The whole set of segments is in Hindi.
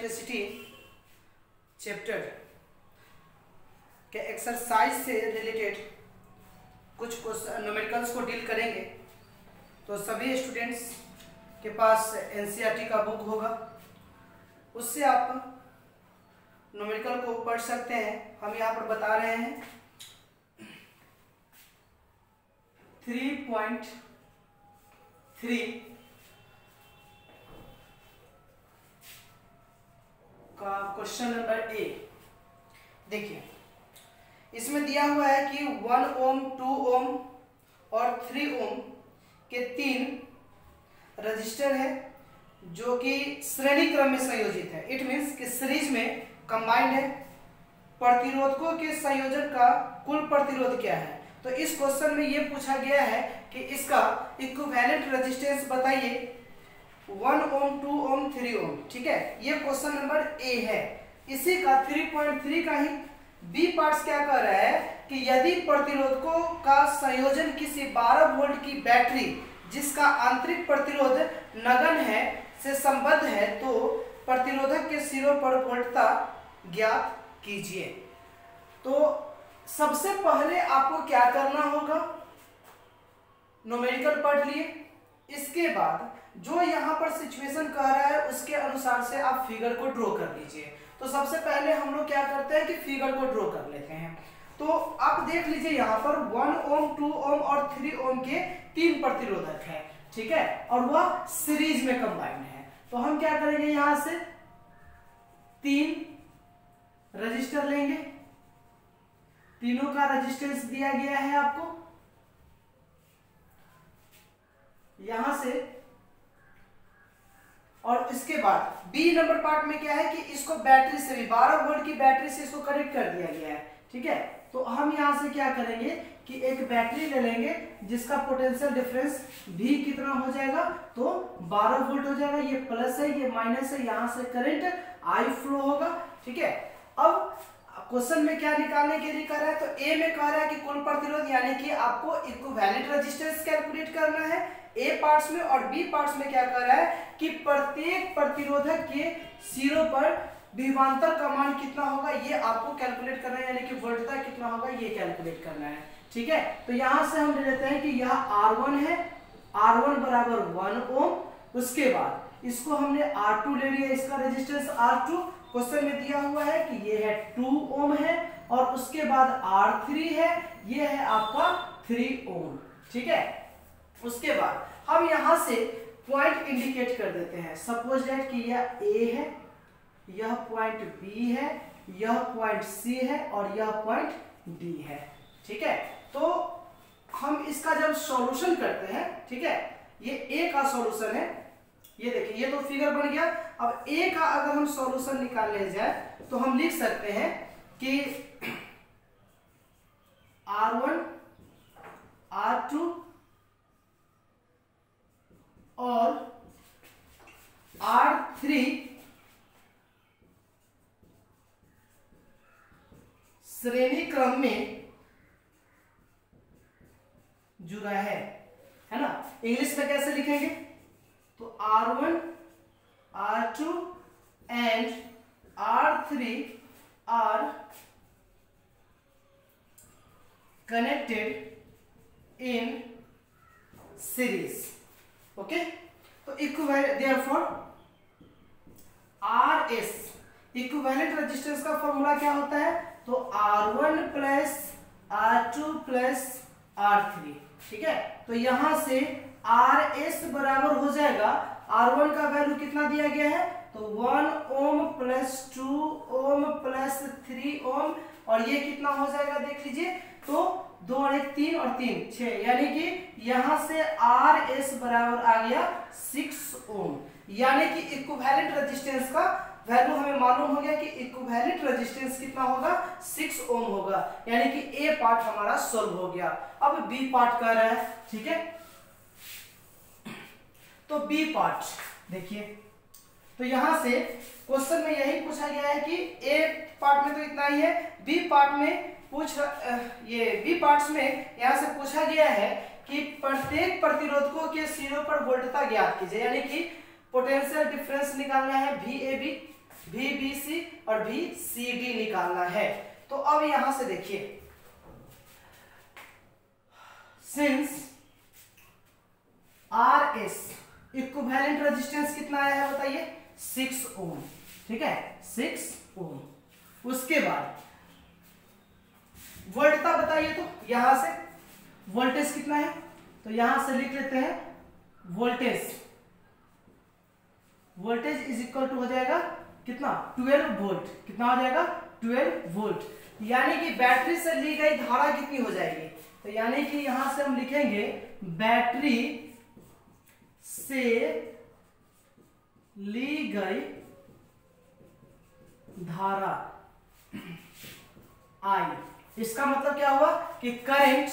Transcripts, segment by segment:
इलेक्ट्रिसिटी चैप्टर के एक्सरसाइज से रिलेटेड कुछ न्यूमेरिकल्स को डील करेंगे। तो सभी स्टूडेंट्स के पास एनसीईआरटी का बुक होगा, उससे आप न्यूमेरिकल को पढ़ सकते हैं। हम यहाँ पर बता रहे हैं 3.3 का क्वेश्चन नंबर ए। देखिए इसमें दिया हुआ है कि 1 ओम 2 ओम और 3 ओम के 3 रजिस्टर है जो कि श्रेणी क्रम में संयोजित है। इट मीन्स कि सीरीज में कंबाइंड है। प्रतिरोधकों के संयोजन का कुल प्रतिरोध क्या है? तो इस क्वेश्चन में ये पूछा गया है कि इसका इक्विवेलेंट रेजिस्टेंस बताइए 1 ओम 2 ओम 3 ओम। ठीक है, ये क्वेश्चन नंबर ए है। इसी का 3.3 का ही बी पार्ट्स क्या कर रहा है कि यदि प्रतिरोधकों का संयोजन किसी 12 वोल्ट की बैटरी जिसका आंतरिक प्रतिरोध नगण्य है से संबद्ध है तो प्रतिरोधक के सिरों पर वोल्टता ज्ञात कीजिए। तो सबसे पहले आपको क्या करना होगा, न्यूमेरिकल पढ़ लिए। इसके बाद जो यहाँ पर सिचुएशन कह रहा है उसके अनुसार से आप फिगर को ड्रॉ कर लीजिए। तो सबसे पहले हम लोग क्या करते हैं कि फिगर को ड्रॉ कर लेते हैं। तो आप देख लीजिए यहाँ पर 1 ओम 2 ओम और 3 ओम के 3 प्रतिरोधक है। ठीक है, और वह सीरीज में कंबाइंड है। तो हम क्या करेंगे, यहां से 3 रजिस्टर लेंगे। तीनों का रेजिस्टेंस दिया गया है आपको यहां से। और इसके बाद बी नंबर पार्ट में क्या है कि इसको बैटरी से भी 12 वोल्ट की बैटरी से इसको कनेक्ट कर दिया गया है। ठीक है, तो हम यहां से क्या करेंगे कि एक बैटरी ले लेंगे जिसका पोटेंशियल डिफरेंस भी कितना हो जाएगा, तो 12 वोल्ट हो जाएगा। ये प्लस है, ये माइनस है, यहां से करंट आई फ्लो होगा। ठीक है, अब क्वेश्चन में क्या निकालने के लिए कह रहा है, तो ए में कह रहा है कि कुल प्रतिरोध यानी कि आपको इक्विवेलेंट रेजिस्टेंस कैलकुलेट करना है ए पार्ट्स में, और बी पार्ट्स में क्या कह रहा है कि प्रत्येक प्रतिरोधक के सिरों पर विभवांतर का मान कितना होगा ये आपको कैलकुलेट करना है, यानी कि वोल्टता कितना होगा ये कैलकुलेट करना है। ठीक है, तो यहां से हम ले लेते हैं कि यह R1 है, R1 बराबर 1 ओम। उसके बाद इसको हमने R2 ले लिया, इसका रेजिस्टेंस R2 क्वेश्चन में दिया हुआ है कि ये है 2 ओम है, और उसके बाद R3 है, ये है आपका 3 ओम। ठीक है, उसके बाद हम यहां से पॉइंट इंडिकेट कर देते हैं। सपोज दैट कि यह A है, यह पॉइंट B है, यह पॉइंट C है और यह पॉइंट D है। ठीक है, तो हम इसका जब सॉल्यूशन करते हैं, ठीक है, ये A का सॉल्यूशन है, ये देखिए ये तो फिगर बन गया। अब A का अगर हम सॉल्यूशन निकालने जाए तो हम लिख सकते हैं कि R1 R2 और R3 श्रेणी क्रम में जुड़ा है ना। इंग्लिश में कैसे लिखेंगे, तो R1 R2 and R3 are connected in series. Okay, तो equivalent therefore RS equivalent resistance का फॉर्मूला क्या होता है, तो R1 plus R2 plus R3। ठीक है, तो यहां से RS बराबर हो जाएगा, R1 का वैल्यू कितना दिया गया है, तो 1 ओम प्लस 2 ओम प्लस 3 ओम, और ये कितना हो जाएगा देख लीजिए, तो 2 और 1 3 और 3 6, यानी कि यहां से RS बराबर आ गया 6 ओम। यानी कि इक्विवेलेंट रेजिस्टेंस का वैल्यू हमें मालूम हो गया कि इक्विवेलेंट रेजिस्टेंस कितना होगा, 6 ओम होगा। यानी कि ए पार्ट हमारा सॉल्व हो गया। अब बी पार्ट कर रहा है। ठीक है, तो बी पार्ट देखिए, तो यहां से क्वेश्चन में यही पूछा गया है कि ए पार्ट में तो इतना ही है, बी पार्ट में बी पार्ट्स में यहां से पूछा गया है कि प्रत्येक प्रतिरोधकों के सिरों पर वोल्टता ज्ञात कीजिए, यानी कि पोटेंशियल डिफरेंस निकालना है VAB। VBC और VCD निकालना है। तो अब यहां से देखिए, सिंस RS इक्विवेलेंट रेजिस्टेंस कितना आया है बताइए, 6 ओम, ठीक है 6 ओम। उसके बाद वोल्टता बताइए, तो यहां से वोल्टेज कितना है, तो यहां से लिख लेते हैं वोल्टेज इज इक्वल टू हो जाएगा कितना, 12 वोल्ट। कितना हो जाएगा, 12 वोल्ट। यानी कि बैटरी से ली गई धारा कितनी हो जाएगी, तो यानी कि यहां से हम लिखेंगे बैटरी से ली गई धारा I। इसका मतलब क्या हुआ कि current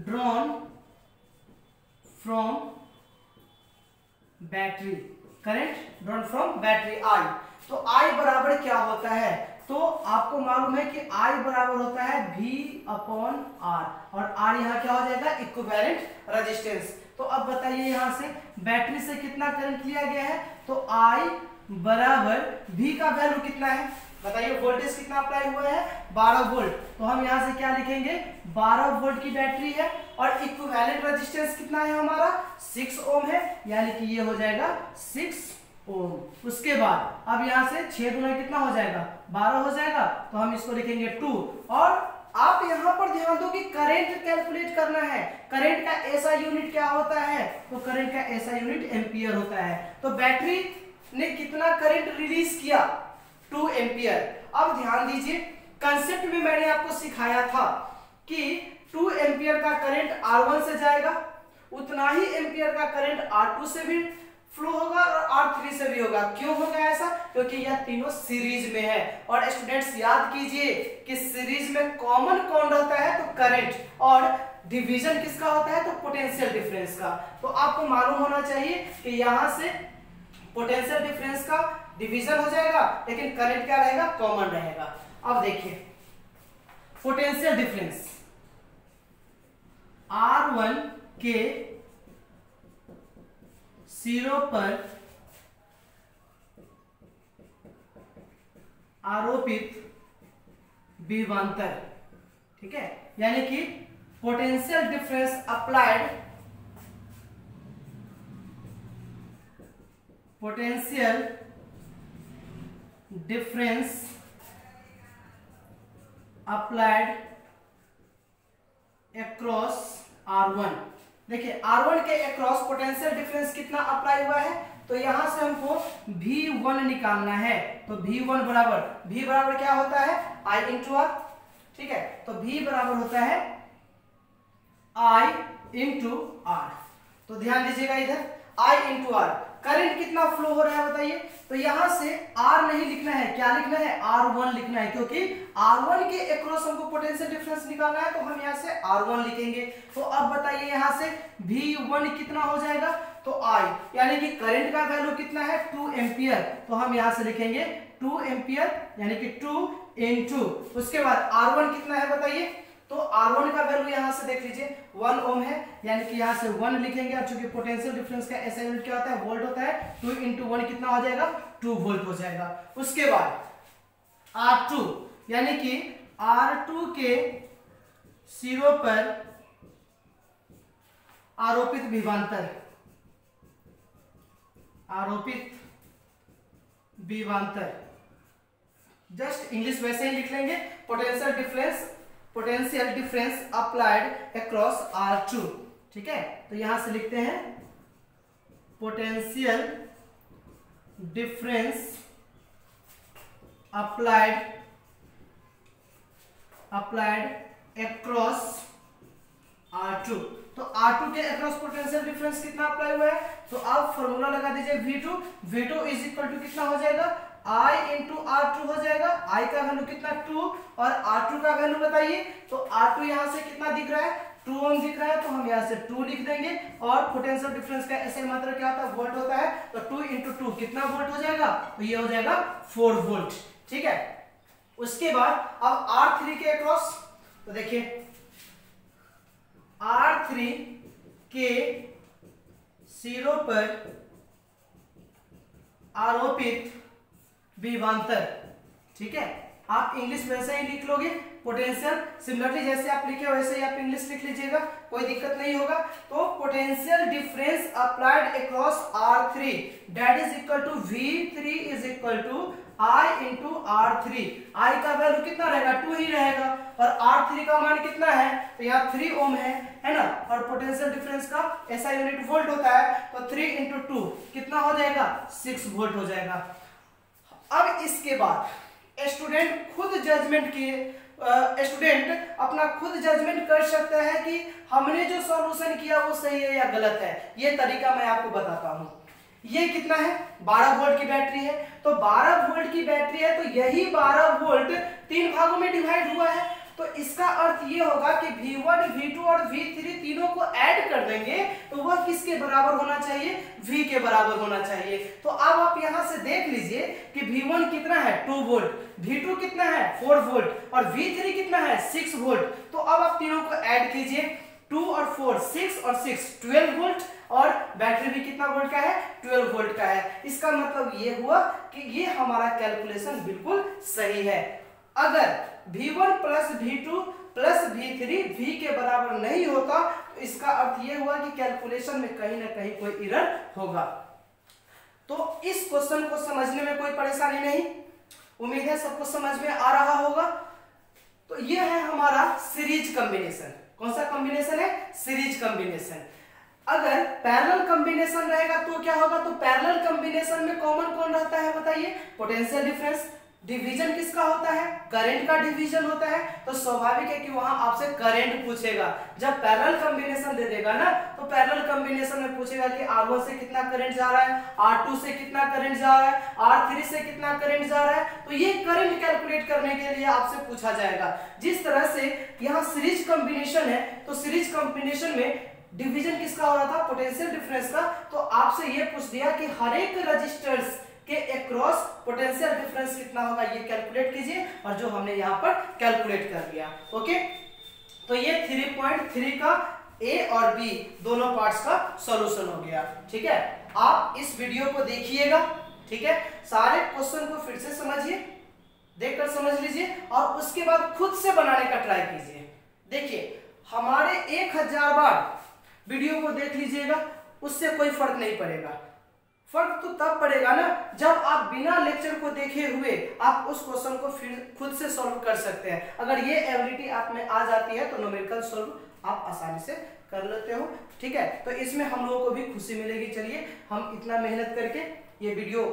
drawn from battery, current drawn from battery I। तो I बराबर क्या होता है, तो आपको मालूम है कि I बराबर होता है V/R, और R यहाँ क्या हो जाएगा, इक्विवेलेंट रेजिस्टेंस। तो अब बताइए यहां से बैटरी से कितना करंट लिया गया है, तो I बराबर V का वैल्यू कितना है बताइए, वोल्टेज कितना अप्लाई हुआ है, 12 वोल्ट। तो हम यहां से क्या लिखेंगे, 12 वोल्ट की बैटरी है और इक्विवेलेंट रेजिस्टेंस कितना है हमारा, 6 ओम है, यानी कि ये हो जाएगा 6 ओम। उसके बाद अब यहां से 6 गुना कितना हो जाएगा, 12 हो जाएगा, तो हम इसको लिखेंगे 2। और आप यहां पर ध्यान दो कि करंट कैलकुलेट करना है, करंट का ऐसा यूनिट क्या होता है, तो करंट का ऐसा यूनिट एम्पियर होता है। तो बैटरी ने कितना करंट रिलीज किया, 2 एम्पियर। अब ध्यान दीजिए, कंसेप्ट में मैंने आपको सिखाया था कि 2 एम्पियर का करंट R1 से जाएगा, उतना ही एम्पियर का करंट R2 से भी फ्लो होगा और R3 से भी होगा। क्यों होगा ऐसा, क्योंकि यह तीनों सीरीज में है। और स्टूडेंट्स याद कीजिए कि सीरीज में कॉमन कौन रहता है, तो करंट, और डिवीजन किसका होता है, तो पोटेंशियल डिफरेंस का। तो आपको मालूम होना चाहिए कि यहां से पोटेंशियल डिफरेंस का डिवीजन हो जाएगा, लेकिन करंट क्या रहेगा, कॉमन रहेगा। अब देखिए पोटेंशियल डिफरेंस R1 के सिरों पर आरोपित विभवांतर, ठीक है, यानी कि potential difference applied, potential difference applied across R1। देखिए R1 के अक्रॉस पोटेंशियल डिफरेंस कितना अप्लाई हुआ है, तो यहां से हमको V1 निकालना है। तो V1 बराबर, V बराबर क्या होता है, I इंटू R, ठीक है। तो V बराबर होता है I इंटू R। तो ध्यान दीजिएगा इधर I इंटू R, करंट कितना फ्लो हो रहा है बताइए, तो यहां से R नहीं लिखना है, क्या लिखना है, R1 लिखना है, क्योंकि R1 के अक्रॉस हमको पोटेंशियल डिफरेंस निकालना है, तो हम यहां से R1 लिखेंगे। तो अब बताइए यहां से V1 कितना हो जाएगा, तो I, यानी कि करंट का वैल्यू कितना है, 2 एम्पियर। तो हम यहां से लिखेंगे 2 एम्पियर, यानी कि 2 इंटू, उसके बाद R1 कितना है बताइए, तो R1 का वैल्यू यहां से देख लीजिए 1 ओम है, यानी कि यहां से 1 लिखेंगे। अब चूंकि पोटेंशियल डिफरेंस का ऐसा यूनिट क्या होता है, वोल्ट होता है, 2 इंटू 1 कितना हो जाएगा, 2 वोल्ट हो जाएगा। उसके बाद R2, यानी कि R2 के सिरों पर आरोपित विभवांतर, आरोपित विभवांतर, जस्ट इंग्लिश वैसे ही लिख लेंगे, potential difference applied across R2, ठीक है। तो यहां से लिखते हैं potential difference applied across R2। तो R2 के अक्रॉस पोटेंशियल डिफरेंस कितना अप्लाई हुआ है, तो आप फॉर्मूला लगा दीजिए V2 इज इक्वल टू कितना हो जाएगा, I इंटू R2 हो जाएगा। I का वैल्यू कितना 2 और R2 का वैल्यू बताइए, तो R2 यहां से कितना दिख रहा है, 2 ओम दिख रहा है, तो हम यहां से 2 लिख देंगे। और पोटेंशियल डिफरेंस का ऐसे मात्रा क्या होता है, वोल्ट होता है, तो 2 इंटू 2 कितना वोल्ट हो जाएगा, तो ये हो जाएगा 4 वोल्ट, ठीक है। उसके बाद अब R3 के अक्रॉस, तो देखिए R3 के सिरों पर आरोपित विभवांतर, ठीक है। आप इंग्लिश वैसे ही लिख लोगे, पोटेंशियल सिमिलरली जैसे आप लिखे वैसे ही आप इंग्लिश लिख लीजिएगा, कोई दिक्कत नहीं होगा। तो potential difference applied across R3 that is equal to V3 is equal to I into R3। I का वैल्यू कितना रहेगा, 2 ही रहेगा, और R3 का मान कितना है, तो यहाँ 3 ओम है ना, और पोटेंशियल डिफरेंस का ऐसा यूनिट वोल्ट होता है, तो 3 इंटू 2 कितना हो जाएगा, 6 वोल्ट हो जाएगा। अब इसके बाद स्टूडेंट खुद जजमेंट किए, स्टूडेंट अपना खुद जजमेंट कर सकता है कि हमने जो सॉल्यूशन किया वो सही है या गलत है। ये तरीका मैं आपको बताता हूं। ये कितना है, 12 वोल्ट की बैटरी है, तो 12 वोल्ट की बैटरी है, तो यही 12 वोल्ट 3 भागों में डिवाइड हुआ है, तो इसका अर्थ ये होगा कि V1, V2 और V3 तीनों को ऐड कर देंगे तो वह किसके बराबर होना चाहिए, V के बराबर होना चाहिए। तो अब आप यहां से देख लीजिए कि V1 कितना है, 2 वोल्ट, V2 कितना है, 4 वोल्ट, और V3 कितना है, 6 वोल्ट। तो अब आप तीनों को ऐड कीजिए, 2 और 4 6 और 6 12 वोल्ट, और बैटरी भी कितना वोल्ट का है, 12 वोल्ट का है। इसका मतलब ये हुआ कि ये हमारा कैलकुलेशन बिल्कुल सही है। अगर V1 plus V2 plus V3 V के बराबर नहीं होता तो इसका अर्थ ये हुआ कि कैलकुलेशन में कहीं ना कहीं कोई एरर होगा। तो इस क्वेश्चन को समझने में कोई परेशानी नहीं, उम्मीद है सबको समझ में आ रहा होगा। तो ये है हमारा सीरीज कॉम्बिनेशन। कौन सा कॉम्बिनेशन है, सीरीज कॉम्बिनेशन। अगर पैरेलल कॉम्बिनेशन रहेगा तो क्या होगा, तो पैरेलल कॉम्बिनेशन में कॉमन कौन रहता है बताइए, पोटेंशियल डिफरेंस। डिवीजन किसका होता है, करंट का डिवीजन होता है, तो स्वाभाविक है कि वहां आपसे करंट पूछेगा। जब पैरेलल कॉम्बिनेशन दे देगा ना, तो पैरेलल कॉम्बिनेशन में पूछेगा कि R1 से कितना करंट जा रहा है, R2 से कितना करंट जा रहा है, R3 से कितना करंट जा रहा है। तो ये करंट कैलकुलेट करने के लिए आपसे पूछा जाएगा। जिस तरह से यहाँ सीरीज कॉम्बिनेशन है, तो सीरीज कॉम्बिनेशन में डिवीजन किसका हो रहा था, पोटेंशियल डिफरेंस का। तो आपसे ये पूछ दिया कि हर एक रजिस्टर्स के अक्रॉस पोटेंशियल डिफरेंस कितना होगा, ये कैलकुलेट कीजिए, और जो हमने यहाँ पर कैलकुलेट कर लिया। ओके, तो ये 3.3 का ए और बी दोनों पार्ट्स का सॉल्यूशन हो गया। ठीक है, आप इस वीडियो को देखिएगा, ठीक है, सारे क्वेश्चन को फिर से समझिए, देखकर समझ लीजिए, और उसके बाद खुद से बनाने का ट्राई कीजिए। देखिए, हमारे 1000 बार वीडियो को देख लीजिएगा, उससे कोई फर्क नहीं पड़ेगा। फर्क तो तब पड़ेगा ना जब आप बिना लेक्चर को देखे हुए आप उस क्वेश्चन को फिर खुद से सॉल्व कर सकते हैं। अगर ये एबिलिटी आप में आ जाती है तो न्यूमेरिकल सॉल्व आप आसानी से कर लेते हो। ठीक है, तो इसमें हम लोगों को भी खुशी मिलेगी। चलिए, हम इतना मेहनत करके ये वीडियो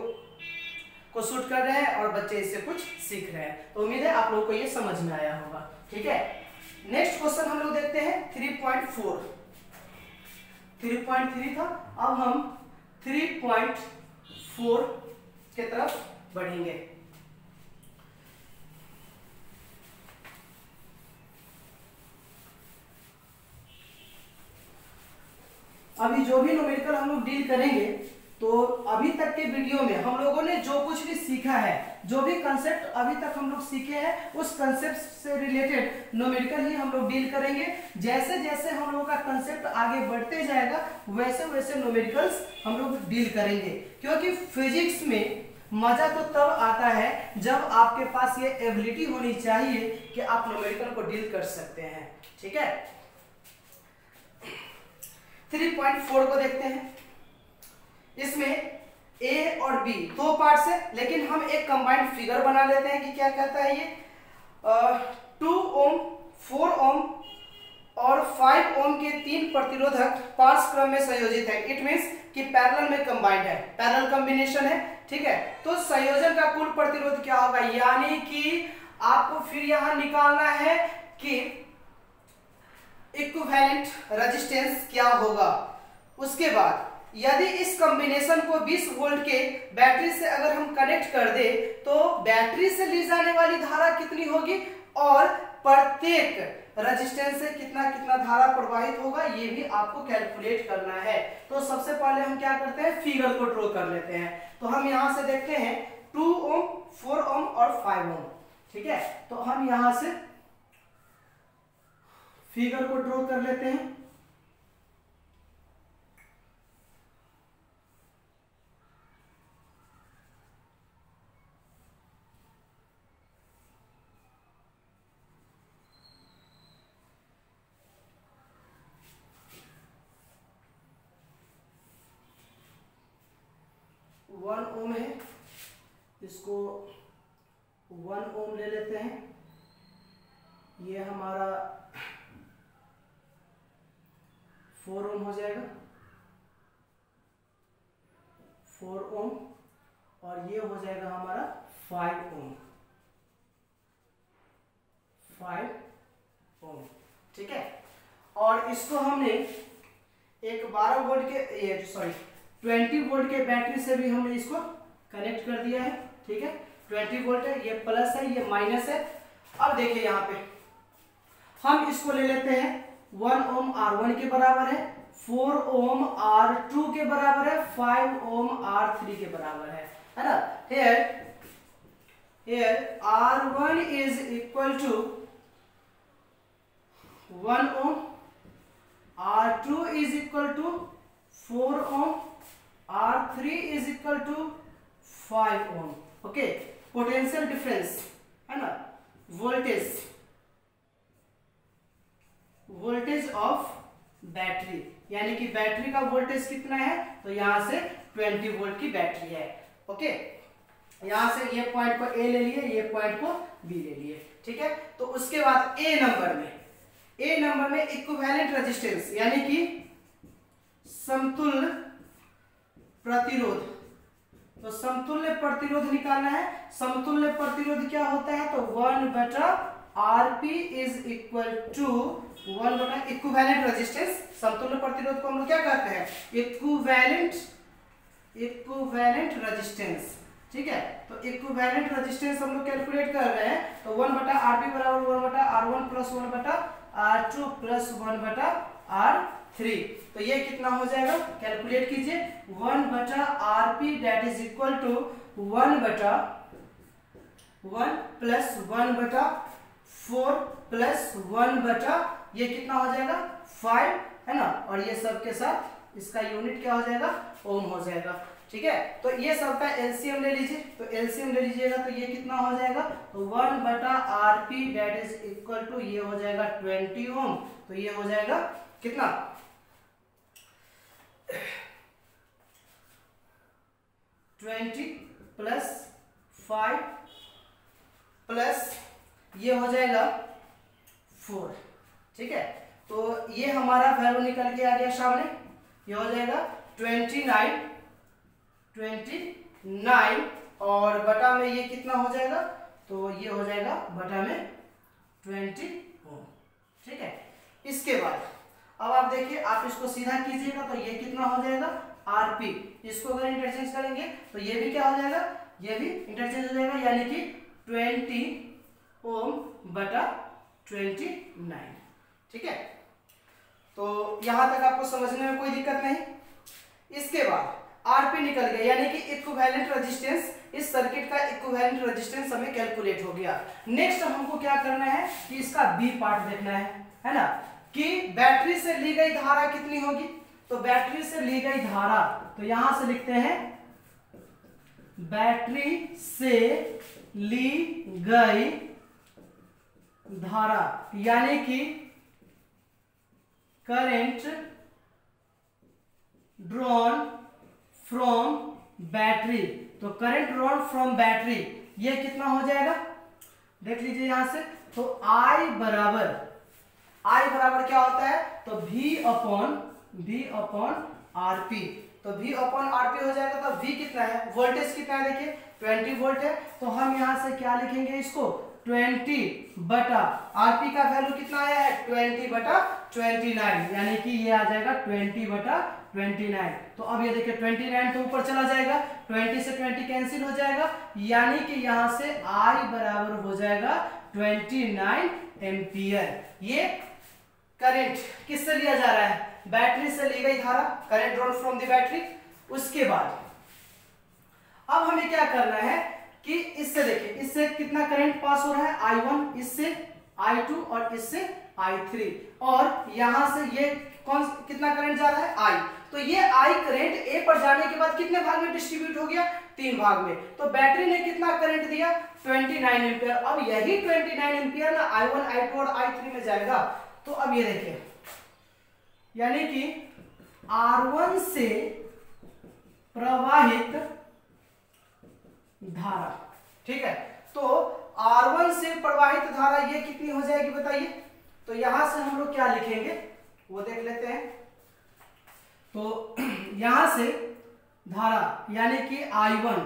को शूट कर रहे हैं और बच्चे इससे कुछ सीख रहे हैं, तो उम्मीद है आप लोगों को ये समझ में आया होगा। ठीक है, नेक्स्ट क्वेश्चन हम लोग देखते हैं 3.4। 3.3 था, अब हम 3.4 के तरफ बढ़ेंगे। अभी जो भी न्यूमेरिकल हम लोग डील करेंगे, तो अभी तक के वीडियो में हम लोगों ने जो कुछ भी सीखा है, जो भी कंसेप्ट अभी तक हम लोग सीखे हैं, उस कंसेप्ट से रिलेटेड न्यूमेरिकल ही हम लोग डील करेंगे। जैसे जैसे हम लोगों का कंसेप्ट आगे बढ़ते जाएगा, वैसे वैसे न्यूमेरिकल्स हम लोग डील करेंगे। क्योंकि फिजिक्स में मजा तो तब आता है जब आपके पास ये एबिलिटी होनी चाहिए कि आप न्यूमेरिकल को डील कर सकते हैं। ठीक है, 3.4 को देखते हैं। इसमें ए और बी दो पार्ट्स है, लेकिन हम एक कंबाइंड फिगर बना लेते हैं कि क्या कहता है ये। 2 ओम, 4 ओम और 5 ओम के 3 प्रतिरोधक पार्श्व क्रम में संयोजित है। इट मींस कि पैरेलल में कंबाइंड है, पैरेलल कॉम्बिनेशन है। ठीक है, तो संयोजन का कुल प्रतिरोध क्या होगा, यानी कि आपको फिर यहां निकालना है कि इक्विवेलेंट रेजिस्टेंस क्या होगा। उसके बाद यदि इस कॉम्बिनेशन को 20 वोल्ट के बैटरी से अगर हम कनेक्ट कर दे, तो बैटरी से ली जाने वाली धारा कितनी होगी और प्रत्येक रेजिस्टेंस से कितना कितना धारा प्रवाहित होगा, ये भी आपको कैलकुलेट करना है। तो सबसे पहले हम क्या करते हैं, फिगर को ड्रॉ कर लेते हैं। तो हम यहां से देखते हैं 2 ओम, 4 ओम और 5 ओम। ठीक है, तो हम यहां से फिगर को ड्रॉ कर लेते हैं। 1 ओम है, इसको 1 ओम ले लेते हैं। ये हमारा 4 ओम हो जाएगा, 4 ओम, और ये हो जाएगा हमारा 5 ओम, 5 ओम। ठीक है, और इसको हमने एक 12 वोल्ट के 20 वोल्ट के बैटरी से भी हमने इसको कनेक्ट कर दिया है। ठीक है, 20 वोल्ट है, ये प्लस है, ये माइनस है। अब देखिए यहाँ पे हम इसको ले लेते हैं, 1 ओम R1 के बराबर है, 4 ओम R2 के बराबर है, 5 ओम R3 के बराबर है ना। here R1 is equal to 1 ohm, R2 is equal to 4 ohm, R3 is equal to 5 ohm। Okay, potential difference है ना, वोल्टेज ऑफ बैटरी, यानी कि बैटरी का वोल्टेज कितना है, तो यहां से 20 वोल्ट की बैटरी है। ओके, यहां से ये पॉइंट को ए ले लिए, ये पॉइंट को बी ले लिए। ठीक है, तो उसके बाद ए नंबर में इक्विवेलेंट रेजिस्टेंस यानी कि समतुल्य प्रतिरोध, तो समतुल्य प्रतिरोध निकालना है। समतुल्य प्रतिरोध क्या होता है, तो 1/Rp is equal to 1 equivalent resistance. समतुल्य प्रतिरोध को हम लोग क्या कहते हैं, इक्विवेलेंट रेजिस्टेंस। ठीक है, तो इक्विवेलेंट रेजिस्टेंस हम लोग कैलकुलेट कर रहे हैं, तो 1/Rp बराबर 1/R1 plus 1/R2 plus 1/R3। तो ये कितना हो जाएगा, कैलकुलेट कीजिए, 1/Rp that is equal to 1/1 plus 1/4 plus 1/ ये कितना हो जाएगा 5 है ना, और ये सब के साथ इसका यूनिट क्या हो जाएगा, ओम हो जाएगा। ठीक है, तो ये सब का एलसीएम ले लीजिए, तो एलसीएम ले लीजिएगा तो ये कितना हो जाएगा, तो 1/Rp that is equal to ये हो जाएगा 20 ओम। तो ये हो जाएगा कितना, 20 प्लस 5 प्लस ये हो जाएगा 4। ठीक है, तो ये हमारा वैल्यू निकल के आ गया सामने, ये हो जाएगा 29 और बटा में ये कितना हो जाएगा, तो ये हो जाएगा बटा में 20 ओम। ठीक है, इसके बाद अब आप देखिए, आप इसको सीधा कीजिएगा तो ये कितना हो जाएगा Rp, इसको अगर इंटरचेंज करेंगे तो ये भी क्या हो जाएगा, ये भी इंटरचेंज हो जाएगा, यानी कि 20 ओम बटा 29। ठीक है, तो यहां तक आपको समझने में कोई दिक्कत नहीं। इसके बाद Rp निकल गया, यानी कि इक्विवेलेंट रेजिस्टेंस, इस सर्किट का इक्विवेलेंट रेजिस्टेंस हमें कैलकुलेट हो गया। नेक्स्ट हमको क्या करना है कि इसका बी पार्ट देखना है ना, कि बैटरी से ली गई धारा कितनी होगी। तो बैटरी से ली गई धारा, तो यहां से लिखते हैं बैटरी से ली गई धारा, यानी कि करंट ड्रॉन फ्रॉम बैटरी। तो करंट ड्रॉन फ्रॉम बैटरी ये कितना हो जाएगा, देख लीजिए यहां से, तो I बराबर क्या होता है, तो V अपॉन Rp। तो V अपॉन Rp हो जाएगा, तो V कितना है, वोल्टेज कितना है, देखिए 20 वोल्ट है, तो हम यहां से क्या लिखेंगे इसको, 20 बटा Rp का वैल्यू कितना आया है, 20/29, यानी कि ये आ जाएगा 20/29। तो अब ये देखिए 29 तो ऊपर चला जाएगा, 20 से 20 कैंसिल हो जाएगा, यानी कि यहां से I बराबर हो जाएगा 29 एम्पियर। ये करंट किससे लिया जा रहा है, बैटरी से ली गई धारा, current drawn from the battery. उसके बाद अब हमें क्या करना है कि इससे देखिए, इससे कितना करंट पास हो रहा है, I1, इससे I2 और इससे I3, और यहां से ये कितना करंट जा रहा है, I। तो ये I करंट A पर जाने के बाद कितने भाग में डिस्ट्रीब्यूट हो गया, 3 भाग में। तो बैटरी ने कितना करंट दिया, 29 एम्पियर। अब यही 29 एम्पियर ना I1, I2 और I3 में जाएगा। तो अब ये देखिए, यानी कि R1 से प्रवाहित धारा, ठीक है। तो R1 से प्रवाहित धारा ये कितनी हो जाएगी बताइए। तो यहां से हम लोग क्या लिखेंगे वो देख लेते हैं। तो यहां से धारा यानी कि I1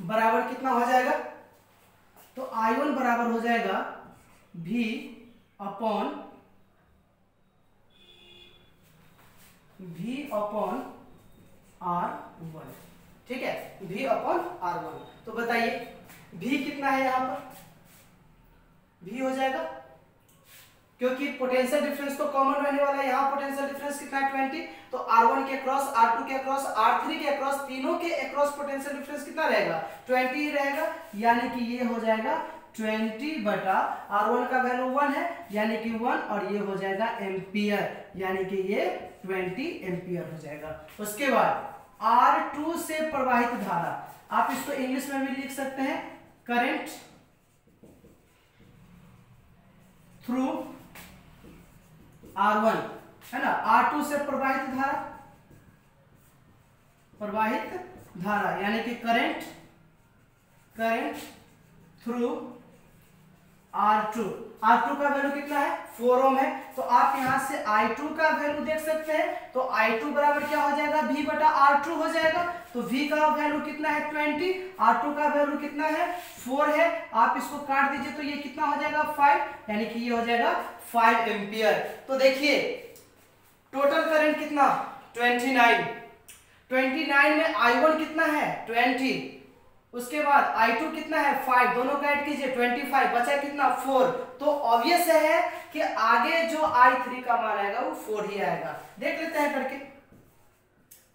बराबर कितना हो जाएगा। तो I1 बराबर हो जाएगा V अपॉन R1, ठीक है, V अपॉन R1। तो बताइए V कितना है यहां पर, V हो जाएगा, क्योंकि पोटेंशियल डिफरेंस तो कॉमन रहने वाला है। यहाँ पोटेंशियल डिफरेंस कितना है 20, तो R1 के अक्रॉस, R2 के अक्रॉस, R3 के अक्रॉस, तीनों के अक्रॉस पोटेंशियल डिफरेंस कितना रहेगा 20 ही रहेगा। यानी कि ये हो जाएगा 20 बटा R1 का वैल्यू 1 है यानी कि 1, और ये हो जाएगा एम्पियर यानी कि ये 20 एम्पियर हो जाएगा। उसके बाद R2 से प्रवाहित धारा, आप इसको इंग्लिश में भी लिख सकते हैं करंट थ्रू R1, है ना। R2 से प्रवाहित धारा यानी कि करंट थ्रू R2 का वैल्यू कितना है 4 ओम है। तो आप यहां से I2 का वैल्यू देख सकते हैं। तो I2 बराबर क्या हो जाएगा V बटा R2 हो जाएगा। तो V का वैल्यू कितना है 20, R2 का वैल्यू कितना है 4 है। आप इसको काट दीजिए तो ये कितना हो जाएगा 5, यानी कि ये हो जाएगा 5 एम्पियर। तो देखिए टोटल करंट कितना 29 में I1 कितना है 20, उसके बाद I2 कितना है 5, दोनों का ऐड कीजिए 25, बचा कितना 4। तो ऑब्वियस है कि आगे जो I3 का मान आएगा वो 4 ही आएगा। देख लेते हैं करके।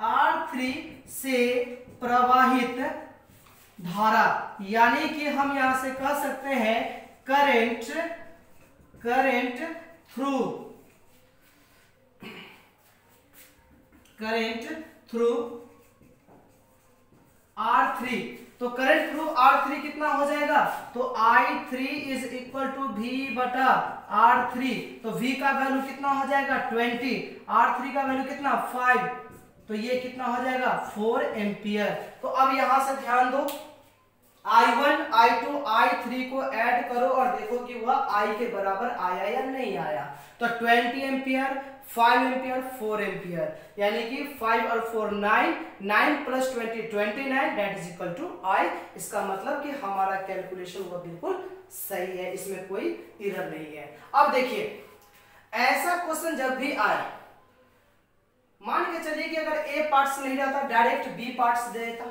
R3 से प्रवाहित धारा यानी कि हम यहां से कह सकते हैं करंट थ्रू R3। तो करंट थ्रू R3 कितना हो जाएगा। तो I3 is equal to V बटा R3। तो V का वैल्यू कितना हो जाएगा 20, R3 का वैल्यू कितना 5, तो ये कितना हो जाएगा 4 एम्पियर। तो अब यहां से ध्यान दो, I1, I2, I3 को ऐड करो और देखो कि वह I के बराबर आया या नहीं आया। तो 20 एम्पियर, 5 एम्पियर, 4 एम्पियर, यानी कि 5 और 4 9 plus 20 29, that is equal to I। इसका मतलब कि हमारा कैलकुलेशन वो बिल्कुल सही है, इसमें कोई एरर नहीं है। अब देखिए ऐसा क्वेश्चन जब भी आए, मान के चलिए कि अगर A पार्ट्स नहीं रहता, डायरेक्ट B पार्ट्स दे देता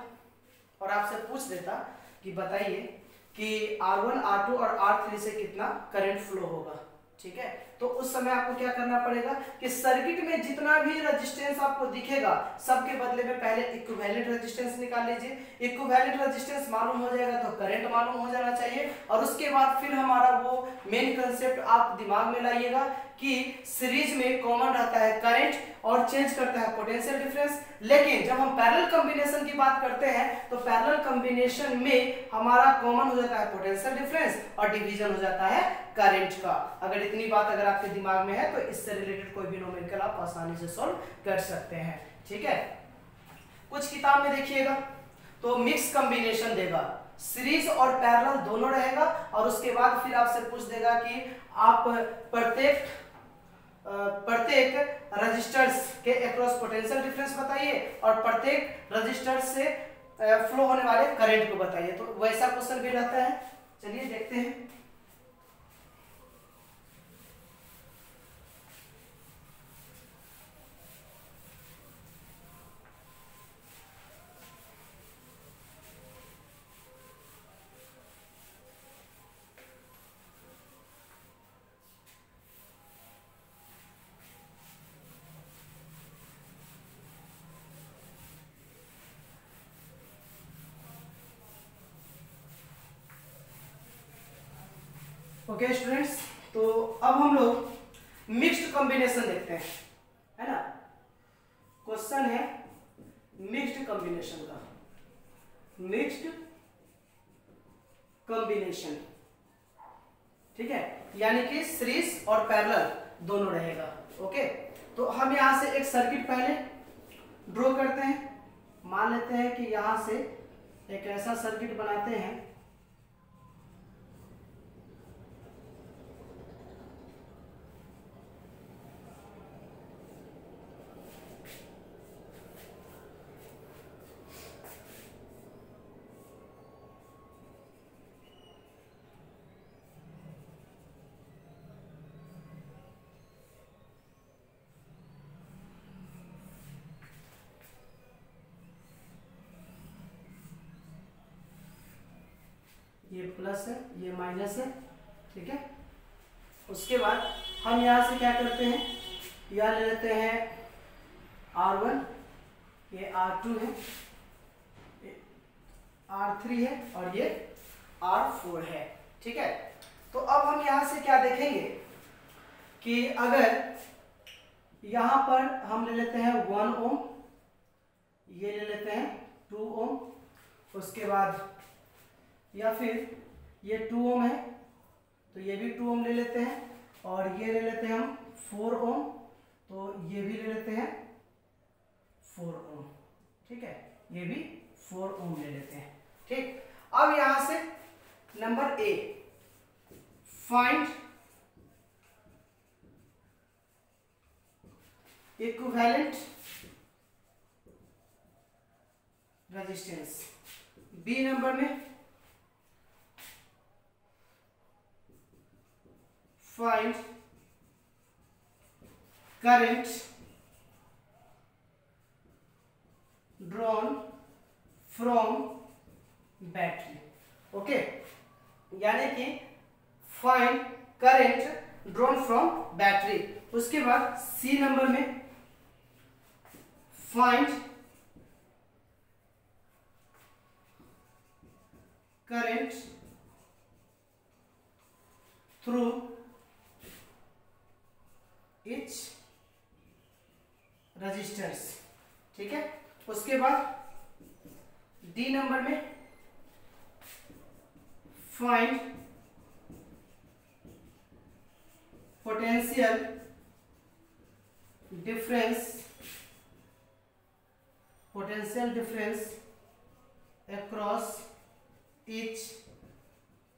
और आपसे पूछ देता कि बताइए कि R1, R2 और R3 से कितना करंट फ्लो होगा, ठीक है। तो उस समय आपको क्या करना पड़ेगा कि सर्किट में जितना भी रेजिस्टेंस आपको दिखेगा सबके बदले में पहले इक्विवेलेंट रेजिस्टेंस निकाल लीजिए। इक्विवेलेंट रेजिस्टेंस मालूम हो जाएगा तो करंट मालूम हो जाना चाहिए, और उसके बाद फिर हमारा वो मेन कंसेप्ट आप दिमाग में लाइएगा कि सीरीज में कॉमन रहता है करंट और चेंज करता है पोटेंशियल डिफरेंस। लेकिन जब हम पैरेलल कॉम्बिनेशन की बात करते हैं तो पैरेलल कॉम्बिनेशन में हमारा कॉमन हो जाता है पोटेंशियल डिफरेंस और डिवीजन हो जाता है करंट का। अगर इतनी बात अगर आपके दिमाग में है तो इससे रिलेटेड कोई भी न्यूमेरिकल आप आसानी से सॉल्व कर सकते हैं, ठीक है। कुछ किताब में देखिएगा तो मिक्स कॉम्बिनेशन देगा, सीरीज और पैरेलल दोनों रहेगा, और उसके बाद फिर आपसे पूछ देगा कि आप प्रत्येक रजिस्टर्स के अक्रॉस पोटेंशियल डिफरेंस बताइए और प्रत्येक रजिस्टर से फ्लो होने वाले करंट को बताइए। तो वैसा क्वेश्चन भी रहता है, चलिए देखते हैं। ओके स्टूडेंट्स, तो अब हम लोग मिक्स्ड कॉम्बिनेशन देखते हैं, है ना। क्वेश्चन है मिक्स्ड कॉम्बिनेशन का, मिक्स्ड कॉम्बिनेशन, ठीक है, यानी कि सीरीज और पैरेलल दोनों रहेगा। ओके, तो हम यहां से एक सर्किट पहले ड्रॉ करते हैं। मान लेते हैं कि यहां से एक ऐसा सर्किट बनाते हैं, ये प्लस है, ये माइनस है, ठीक है। उसके बाद हम यहाँ से क्या करते हैं, यह ले लेते हैं R1, ये R2 है, R3 है और ये R4 है, ठीक है। तो अब हम यहाँ से क्या देखेंगे कि अगर यहाँ पर हम ले लेते हैं 1 ओम, ये ले लेते हैं 2 ओम, उसके बाद या फिर ये 2 ओम है तो ये भी 2 ओम ले लेते हैं, और ये ले लेते हैं हम 4 ओम, तो ये भी ले लेते हैं 4 ओम, ठीक है, ये भी 4 ओम ले लेते हैं, ठीक। अब यहां से number A, find equivalent resistance. B number में find current drawn from battery, okay, यानी कि find current drawn from battery. उसके बाद सी नंबर में find current through each resistance, ठीक है। उसके बाद डी नंबर में find potential difference across each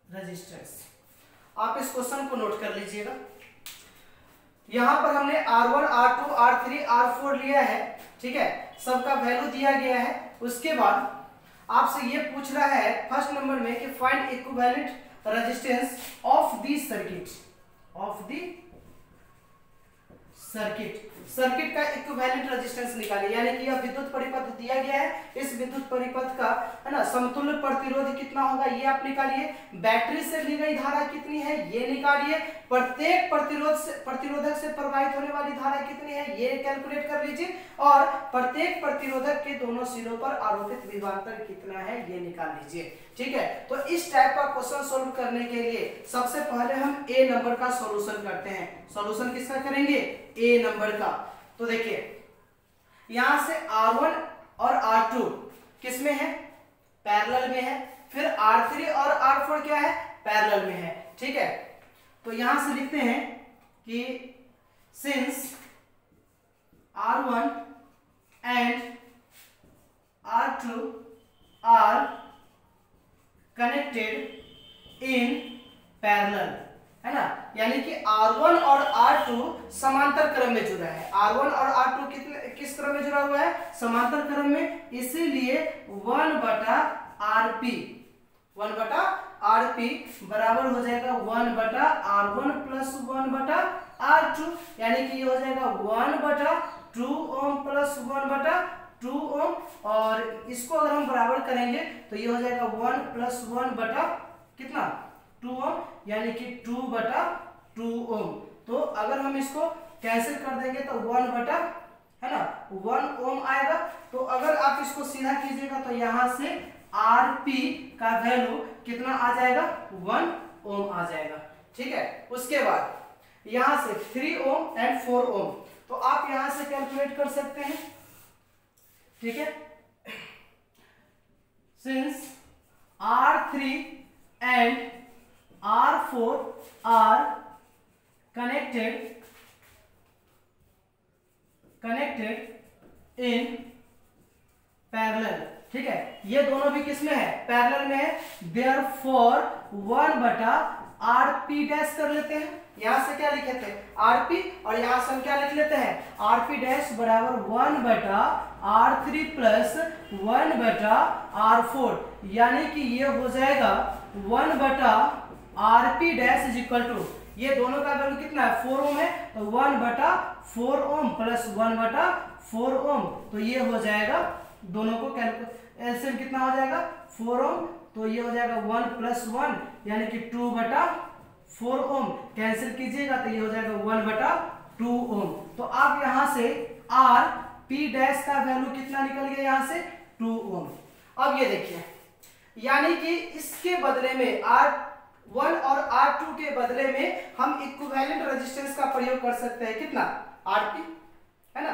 resistance. आप इस क्वेश्चन को नोट कर लीजिएगा। यहां पर हमने R1, R2, R3, R4 लिया है, ठीक है, सबका वैल्यू दिया गया है। उसके बाद आपसे ये पूछ रहा है फर्स्ट नंबर में कि find equivalent resistance of the circuit का इक्विवेलेंट रेजिस्टेंस निकालिए, यानी कि यह विद्युत परिपथ दिया गया है, इस विद्युत परिपथ का है ना समतुल्य प्रतिरोध कितना होगा ये आप निकालिए, बैटरी से ली गई धारा कितनी है ये निकालिए, प्रत्येक प्रतिरोधक से प्रवाहित होने वाली धारा कितनी है ये कैलकुलेट कर लीजिए, और प्रत्येक प्रतिरोधक के दोनों सिरों पर आरोपित विभवांतर कितना है ये निकाल लीजिए, ठीक है। तो इस टाइप का क्वेश्चन सोल्व करने के लिए सबसे पहले हम ए नंबर का सॉल्यूशन करते हैं। सॉल्यूशन किसका करेंगे, ए नंबर का। तो देखिए यहां से R1 और R2 किस में है, पैरेलल में है, फिर R3 और R4 क्या है, पैरेलल में है, ठीक है। तो यहां से लिखते हैं कि since R1 and R2 are connected in parallel, है ना, यानी कि R1 और R2 समांतर क्रम में जुड़ा है। R1 और R2 किस क्रम में जुड़ा हुआ है, समांतर क्रम में, इसीलिए 1/Rp बराबर हो जाएगा 1/R1 प्लस 1/R2, यानी कि ये हो जाएगा 1/2 ओम प्लस 1/2 ओम, और इसको अगर हम बराबर करेंगे तो ये हो जाएगा 1 प्लस 1 बटा कितना 2 ओम, यानी कि 2/2 ओम। तो अगर हम इसको कैंसिल कर देंगे तो 1 ओम आएगा। तो अगर आप इसको सीधा कीजिएगा तो यहां से Rp का वैल्यू कितना आ जाएगा, 1 ओम आ जाएगा, ठीक है। उसके बाद यहां से 3 ओम एंड 4 ओम, तो आप यहां से कैलकुलेट कर सकते हैं, ठीक है। Since R3 and R4 are connected in parallel, ये दोनों भी किस में है, पैरेलल में है, देयरफॉर 1/rp डैश कर लेते हैं। यहां से क्या लिख लेते हैं, rp, और यहां से हम क्या लिख लेते हैं, rp डैश बराबर 1/r3 प्लस 1/r4, यानी कि ये हो जाएगा 1/rp dash is equal to, ये दोनों का वैल्यू कितना है, 4 ओम है, तो 1/4 ओम प्लस 1/4 ओम, तो ये हो जाएगा, दोनों को एलसीएम कितना हो जाएगा, 4 ओम, तो ये हो जाएगा 1 + 1 यानी कि 2/4 ओम, कैंसिल कीजिएगा तो ये हो जाएगा 1/2 ओम। तो आप यहां से आर पी डैश का वैल्यू कितना निकल गया, यहां से 2 ओम। अब ये देखिए, यानी कि इसके बदले में R1 और R2 के बदले में हम इक्विवेलेंट रेजिस्टेंस का प्रयोग कर सकते हैं, कितना, Rp, है ना,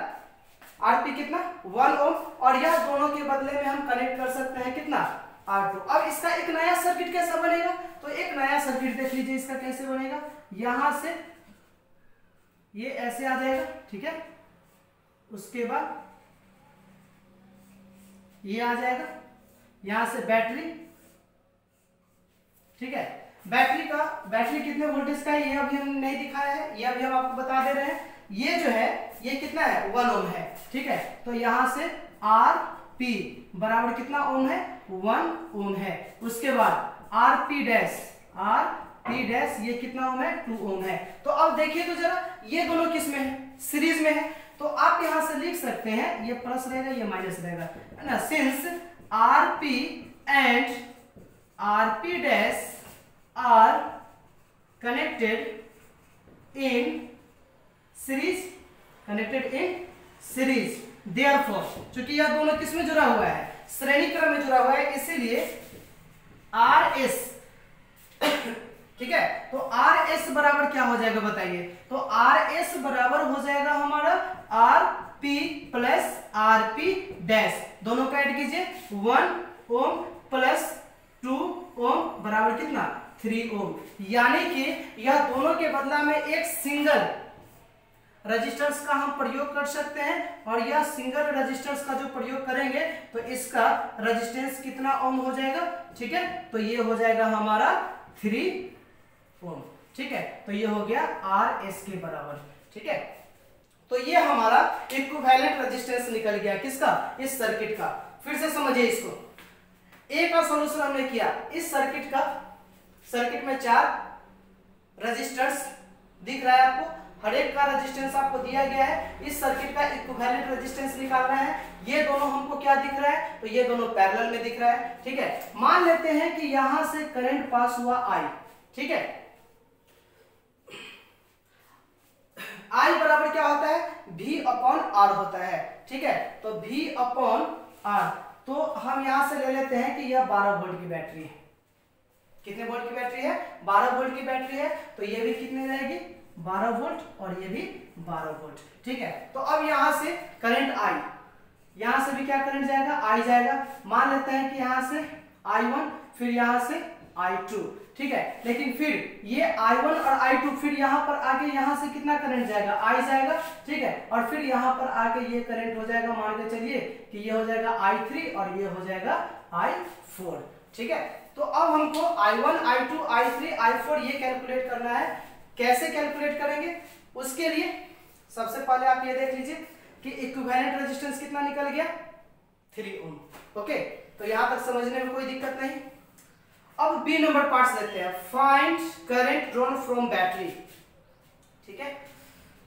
Rp कितना 1 ओम, और यह दोनों के बदले में हम कनेक्ट कर सकते हैं कितना, R2। अब इसका एक नया सर्किट कैसा बनेगा, तो एक नया सर्किट देख लीजिए इसका कैसे बनेगा, यहां से ये ऐसे आ जाएगा, ठीक है, उसके बाद ये आ जाएगा, यहां से बैटरी, ठीक है, बैटरी कितने वोल्टेज का है ये अभी हम नहीं दिखाया है, ये अभी हम आपको बता दे रहे हैं। ये जो है ये कितना है, 1 ओम है, ठीक है, तो यहां से आर पी बराबर कितना ओम है, 1 ओम है। उसके बाद आर पी डैश ये कितना ओम है, 2 ओम है। तो अब देखिए तो जरा, ये दोनों किस में है, सीरीज में है, तो आप यहां से लिख सकते हैं, ये प्लस रहेगा ये माइनस रहेगा, है ना, since R P and RP dash are connected in series, therefore चूंकि यह दोनों किस में जुड़ा हुआ है, श्रेणी क्रम में जुड़ा हुआ है, इसीलिए आर एस, ठीक है, तो आर एस बराबर क्या हो जाएगा बताइए, तो आर एस बराबर हो जाएगा हमारा R P plus R P dash, दोनों का ऐड कीजिए, 1 ओम प्लस 2 ओम बराबर कितना, 3 ओम, यानी कि यह दोनों के बदला में एक सिंगल रजिस्टर्स का हम प्रयोग कर सकते हैं, और यह सिंगल रजिस्टर्स का जो प्रयोग करेंगे तो इसका रेजिस्टेंस कितना ओम हो जाएगा, ठीक है, तो ये हो जाएगा हमारा 3 ओम, ठीक है, तो ये हो गया आर एस के बराबर, ठीक है। तो ये हमारा इक्विवेलेंट रेजिस्टेंस निकल गया, किसका, इस सर्किट का। फिर से समझिए इसको, ए का सॉल्यूशन हमने किया, इस सर्किट में 4 रजिस्टर्स दिख रहा है आपको, हर एक का रेजिस्टेंस आपको दिया गया है, इस सर्किट का इक्विवेलेंट रेजिस्टेंस निकालना है। ये दोनों हमको क्या दिख रहा है, तो ये दोनों पैरेलल में दिख रहा है, ठीक है। मान लेते हैं कि यहां से करंट पास हुआ I, ठीक है, I बराबर क्या होता है, V/R होता है, ठीक है, तो V/R, तो हम यहां से ले लेते हैं कि यह 12 वोल्ट की बैटरी है, कितने वोल्ट की बैटरी है, 12 वोल्ट की बैटरी है, तो ये भी कितने रहेगी, 12 वोल्ट, और ये भी 12 वोल्ट, ठीक है। तो अब यहां से करंट I, यहां से भी क्या करंट जाएगा, I जाएगा, मान लेते हैं कि यहां से I1, फिर यहां से I2, ठीक है, लेकिन फिर ये I1 और I2 फिर यहां पर आके यहां से कितना करंट जाएगा, I जाएगा, ठीक है, और फिर यहां पर आके ये करंट हो जाएगा, मान के चलिए कि ये हो जाएगा I3 और ये हो जाएगा I4, ठीक है। तो अब हमको I1, I2, I3, I4 ये कैलकुलेट करना है। कैसे कैलकुलेट करेंगे, उसके लिए सबसे पहले आप ये देख लीजिए कि इक्विवेलेंट रेजिस्टेंस कितना निकल गया, 3 ओम, ओके, तो यहां तक समझने में कोई दिक्कत नहीं। अब बी नंबर पार्ट्स लेते हैं, find current drawn from battery, ठीक है,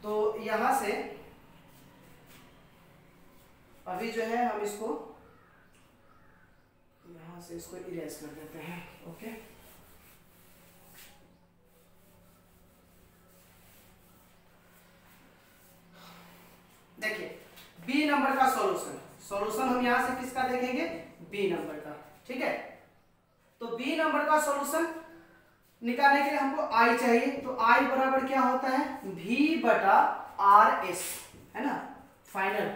तो यहां से अभी जो है हम इसको यहां से इसको इरेज कर देते हैं, ओके। देखिए बी नंबर का सॉल्यूशन हम यहां से किसका देखेंगे, बी नंबर का, ठीक है। तो बी नंबर का सॉल्यूशन निकालने के लिए हमको I चाहिए, तो I बराबर क्या होता है, V/RS, है ना, फाइनल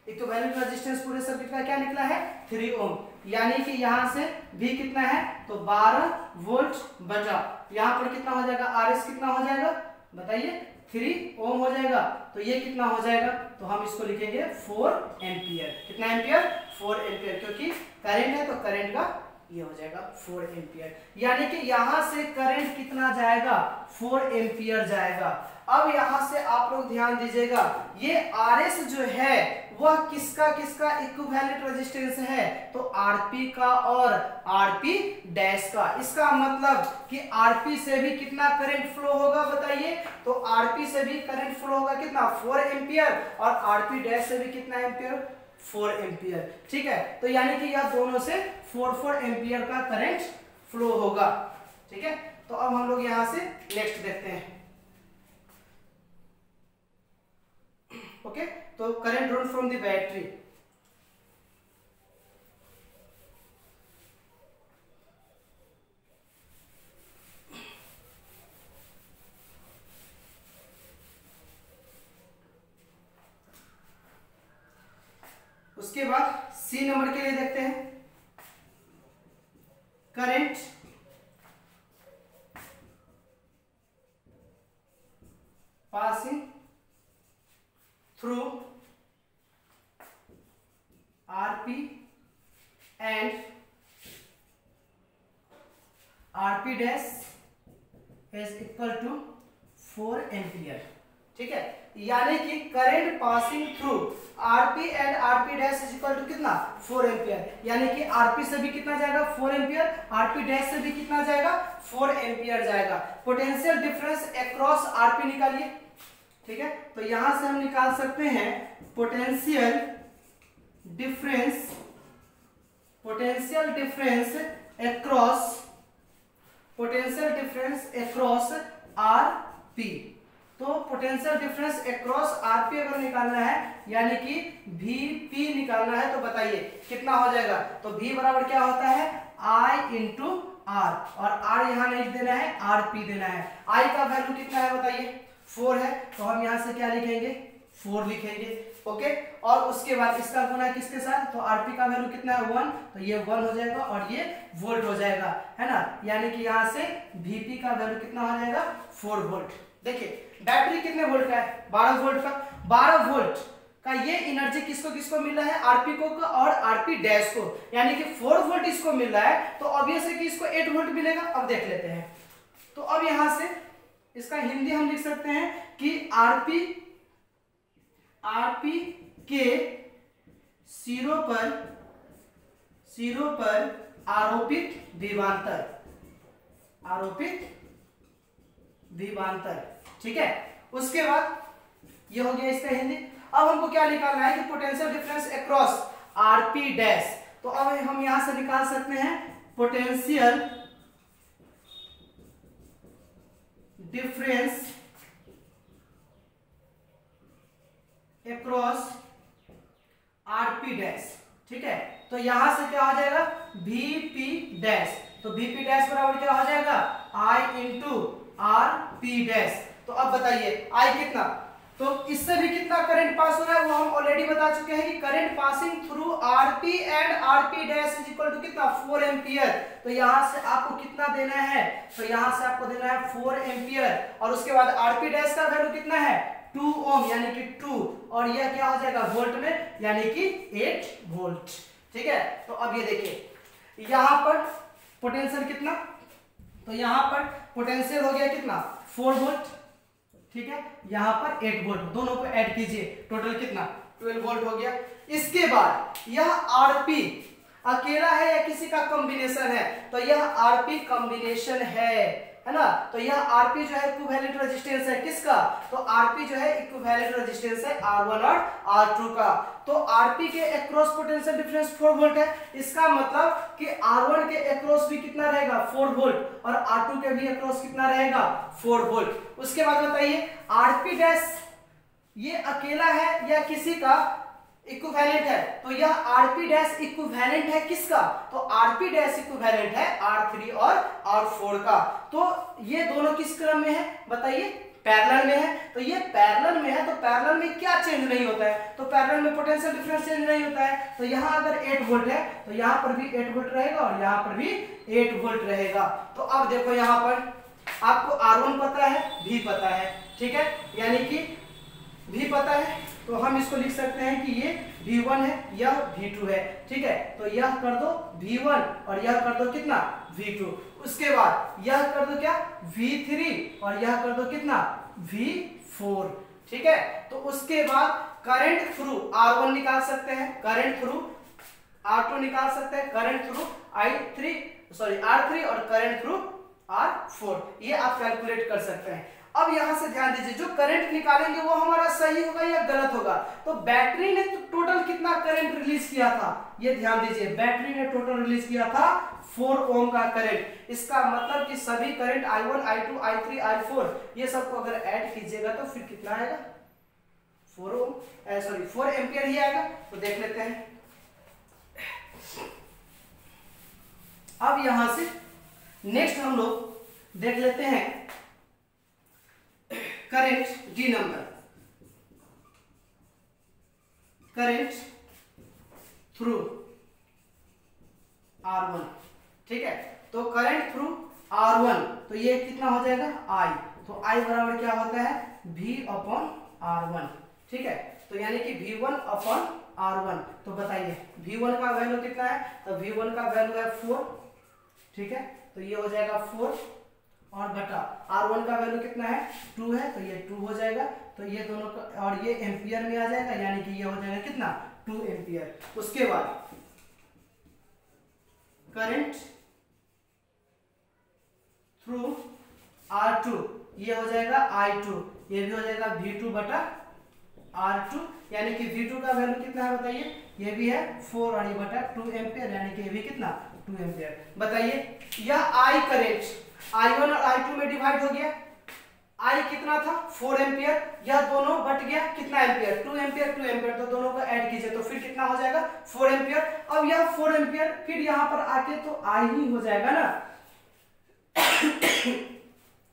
इक्विवेलेंट रेजिस्टेंस पूरे सर्किट का क्या निकला है, 3 ओम, यानी कि यहां से V कितना है, तो 12 वोल्ट बटा यहां पर कितना हो जाएगा, RS कितना हो जाएगा बताइए, 3 ओम हो जाएगा, तो ये कितना हो जाएगा, तो हम इसको लिखेंगे 4 एम्पियर, कितना एम्पियर, 4 एम्पियर, क्योंकि करंट है तो करंट का ये हो जाएगा 4 एम्पियर, यानी कि यहां से करंट कितना जाएगा 4 एम्पियर जाएगा। अब यहां से आप लोग ध्यान दीजिएगा, ये RS जो है वह किसका किसका इक्विवेलेंट रेजिस्टेंस है, तो RP का और RP डैश का। इसका मतलब कि RP से भी कितना करंट फ्लो होगा बताइए, तो RP से भी करंट फ्लो होगा कितना 4 एम्पियर, और RP डैश से भी कितना एम्पियर 4 एम्पियर। ठीक है, तो यानी कि यह दोनों से 4 एम्पियर का करंट फ्लो होगा। ठीक है, तो अब हम लोग यहां से नेक्स्ट देखते हैं। ओके, तो current drawn from the battery, उसके बाद सी नंबर के लिए देखते हैं, current passing through RP and RP dash is equal to 4 ampere. ठीक है, यानी कि current passing through RP and RP dash is equal to कितना 4 एम्पियर, यानी कि RP से भी कितना जाएगा 4 एम्पियर, RP डैश से भी कितना जाएगा 4 एम्पियर जाएगा। पोटेंशियल डिफरेंस अक्रॉस RP निकालिए। ठीक है, तो यहां से हम निकाल सकते हैं पोटेंशियल डिफरेंस अक्रॉस RP। तो पोटेंशियल डिफरेंस अक्रॉस RP अगर निकालना है, यानी कि VP निकालना है, तो बताइए कितना हो जाएगा, तो V बराबर क्या होता है I इंटू R, और R यहां नहीं देना है, RP देना है। I का वैल्यू कितना है बताइए 4 है, तो हम यहां से क्या लिखेंगे 4 लिखेंगे। ओके, और उसके बाद इसका गुना किसके साथ, तो RP का वैल्यू कितना है 1, तो ये 1 हो जाएगा और ये वोल्ट हो जाएगा, है ना, यानी कि यहां से VP का वैल्यू कितना हो जाएगा 4 वोल्ट। देखिए बैटरी कितने वोल्ट का है 12 वोल्ट का, 12 वोल्ट का ये एनर्जी किसको किसको मिल रहा है RP को और RP डैश को, यानी कि 4 वोल्ट इसको मिल रहा है, तो ऑब्वियस है कि इसको 8 वोल्ट मिलेगा। अब देख लेते हैं, तो अब यहां से इसका हिंदी हम लिख सकते हैं कि RP के सिरों पर आरोपित विभवांतर। ठीक है, उसके बाद ये हो गया इसका हिंदी। अब हमको क्या निकालना है कि potential difference across RP dash, तो अब हम यहां से निकाल सकते हैं potential difference across RP dash. ठीक है, तो यहां से क्या हो जाएगा VP डैश, तो VP डैश बराबर क्या हो जाएगा I इंटू RP डैश। तो अब बताइए I कितना, तो इससे भी कितना करंट पास हो रहा है वो हम ऑलरेडी बता चुके हैं कि current passing through RP and RP dash is equal to कितना 4 एम्पियर। तो यहां से आपको कितना देना है, तो यहां से आपको देना है 4 एम्पियर, और उसके बाद RP डैश का वैल्यू कितना है 2 ओम, यानी कि 2, और यह क्या हो जाएगा वोल्ट में, यानी कि 8 वोल्ट। ठीक है, तो अब ये देखिए यहां पर पोटेंशियल कितना, तो यहां पर पोटेंशियल हो गया कितना 4 वोल्ट। ठीक है, यहां पर 8 वोल्ट, दोनों को ऐड कीजिए, टोटल कितना 12 वोल्ट हो गया। इसके बाद यह RP अकेला है या किसी का कॉम्बिनेशन है, तो यह RP कॉम्बिनेशन है ना, तो यह RP जो है इक्विवेलेंट रेजिस्टेंस है किसका, तो RP जो है इक्विवेलेंट रेजिस्टेंस है R1 और R2 का। तो RP के अक्रॉस पोटेंशियल डिफरेंस 4 वोल्ट है, इसका मतलब कि R1 के अक्रॉस भी कितना रहेगा 4 वोल्ट, और R2 के भी अक्रॉस कितना रहेगा 4 वोल्ट। उसके बाद बताइए RP डैश ये अकेला है या किसी का इक्विवेलेंट है, तो यह RP डैश इक्विवेलेंट है किसका, तो RP डैश इक्विवेलेंट है R3 और R4 का। तो ये दोनों किस क्रम में है बताइए, पैरेलल में है। तो ये पैरेलल में है, तो पैरेलल में क्या चेंज नहीं होता है, तो पैरेलल में पोटेंशियल डिफरेंस चेंज नहीं होता है। तो यहाँ अगर 8 वोल्ट है तो यहाँ पर भी 8 वोल्ट रहेगा और यहाँ पर भी 8 वोल्ट रहेगा। तो अब देखो यहाँ पर आपको R1 पता है, V पता है, ठीक है, यानी कि V पता है तो हम इसको लिख सकते हैं कि ये V1 है, यह V2 है, ठीक है। तो यह कर दो V1 और यह कर दो कितना V2। उसके बाद यह कर दो क्या V3 और यह कर दो कितना V4, ठीक है। तो उसके बाद करंट थ्रू R1 निकाल सकते हैं, करंट थ्रू R2 निकाल सकते हैं, करंट थ्रू R3 और करंट थ्रू R4, ये आप कैलकुलेट कर सकते हैं। अब यहां से ध्यान दीजिए, जो करंट निकालेंगे वो हमारा सही होगा या गलत होगा। तो बैटरी ने टोटल कितना करंट रिलीज किया था, ये ध्यान दीजिए, बैटरी ने टोटल रिलीज किया था 4 ओम का करंट। इसका मतलब कि सभी current I1, I2, I3, I4 ये सबको अगर ऐड कीजिएगा तो फिर कितना आएगा 4 एम्पियर ही आएगा। तो देख लेते हैं। अब यहां से नेक्स्ट हम लोग देख लेते हैं current D number, current through R1, ठीक है। तो करंट थ्रू R1 तो ये कितना हो जाएगा I, तो I बराबर क्या होता है V/R1, ठीक है। तो यानी कि V1/R1। तो बताइए V1 का वैल्यू कितना है, तो V1 का वैल्यू है 4, ठीक है। तो ये हो जाएगा 4 और बटा R1 का वैल्यू कितना है 2 है, तो ये 2 हो जाएगा। तो ये दोनों का और ये एम्पियर में आ जाएगा, यानी कि ये हो जाएगा कितना 2 एम्पियर। उसके बाद करंट थ्रू R2 ये हो जाएगा I2, ये भी हो जाएगा V2/R2, यानी कि V2 का वैल्यू कितना है बताइए, ये भी है 4 और ये बटा 2 एम्पियर, यानी कि ये भी कितना 2 एम्पियर। बताइए यह I करंट I1 और I2 में डिवाइड हो गया, I कितना था 4 एम्पियर, यह दोनों बट गया कितना एम्पियर 2 एम्पियर 2 एम्पियर, तो दोनों को ऐड कीजिए तो फिर कितना हो जाएगा 4 एम्पियर। अब यह 4 एम्पियर फिर यहाँ पर आके तो I ही हो जाएगा ना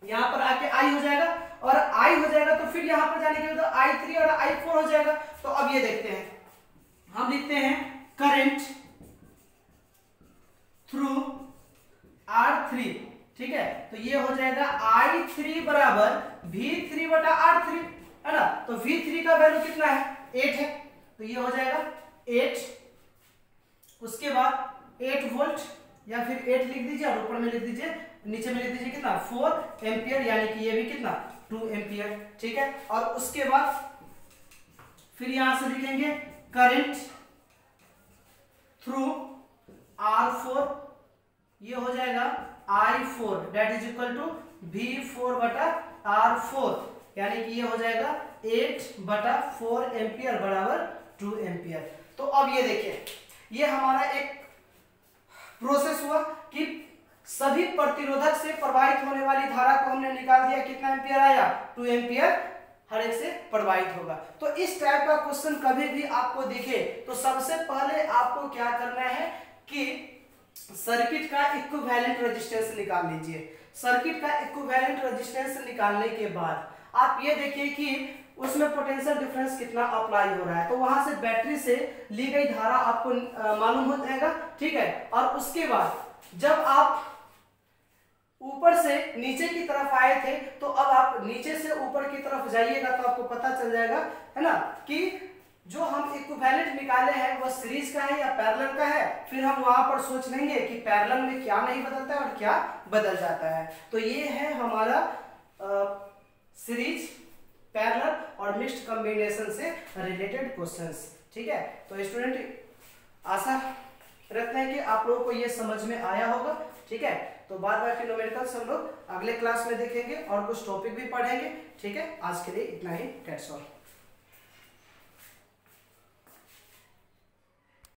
यहाँ पर आके I हो जाएगा, और I हो जाएगा तो फिर यहाँ पर जाने के बाद I3 और I4 हो जाएगा। तो अब ये देखते हैं, हम लिखते हैं करंट थ्रू R3, ठीक है। तो ये हो जाएगा I3 बराबर V3/R3, है ना। तो V3 का वैल्यू कितना है 8 है, तो ये हो जाएगा 8। उसके बाद 8 वोल्ट या फिर 8 लिख दीजिए और ऊपर में लिख दीजिए, नीचे में लिख दीजिए कितना 4 एम्पियर, यानी कि ये भी कितना 2 एम्पियर, ठीक है। और उसके बाद फिर यहां से लिखेंगे करंट थ्रू R4, ये हो जाएगा I4 that is equal to V4/R4, यानी कि ये हो जाएगा 8/4 एम्पियर बराबर 2 एम्पियर। तो अब ये देखिए, ये हमारा एक प्रोसेस हुआ कि सभी प्रतिरोधक से प्रवाहित होने वाली धारा को हमने निकाल दिया, कितना एम्पियर आया 2 एम्पियर हर एक से प्रवाहित होगा। तो इस टाइप का क्वेश्चन कभी भी आपको दिखे तो सबसे पहले आपको क्या करना है कि सर्किट का इक्विवेलेंट रेजिस्टेंस निकाल लीजिए। सर्किट का इक्विवेलेंट रेजिस्टेंस निकालने के बाद आप ये देखिए कि उसमें पोटेंशियल डिफरेंस कितना अप्लाई हो रहा है, तो वहां से बैटरी से ली गई धारा आपको मालूम हो जाएगा, ठीक है। और उसके बाद जब आप ऊपर से नीचे की तरफ आए थे तो अब आप नीचे से ऊपर की तरफ जाइएगा तो आपको पता चल जाएगा, है ना, कि जो हम इक्विवेलेंट निकाले हैं वो सीरीज का है या पैरेलल का है। फिर हम वहां पर सोच लेंगे कि पैरेलल में क्या नहीं बदलता है और क्या बदल जाता है। तो ये है हमारा सीरीज, पैरेलल और मिक्स्ड कॉम्बिनेशन से रिलेटेड क्वेश्चंस, ठीक है। तो स्टूडेंट आशा रखते हैं कि आप लोगों को ये समझ में आया होगा, ठीक है। तो बाद बाकी न्यूमेरिकल्स हम लोग अगले क्लास में देखेंगे और कुछ टॉपिक भी पढ़ेंगे, ठीक है। आज के लिए इतना ही, दैट्स ऑल।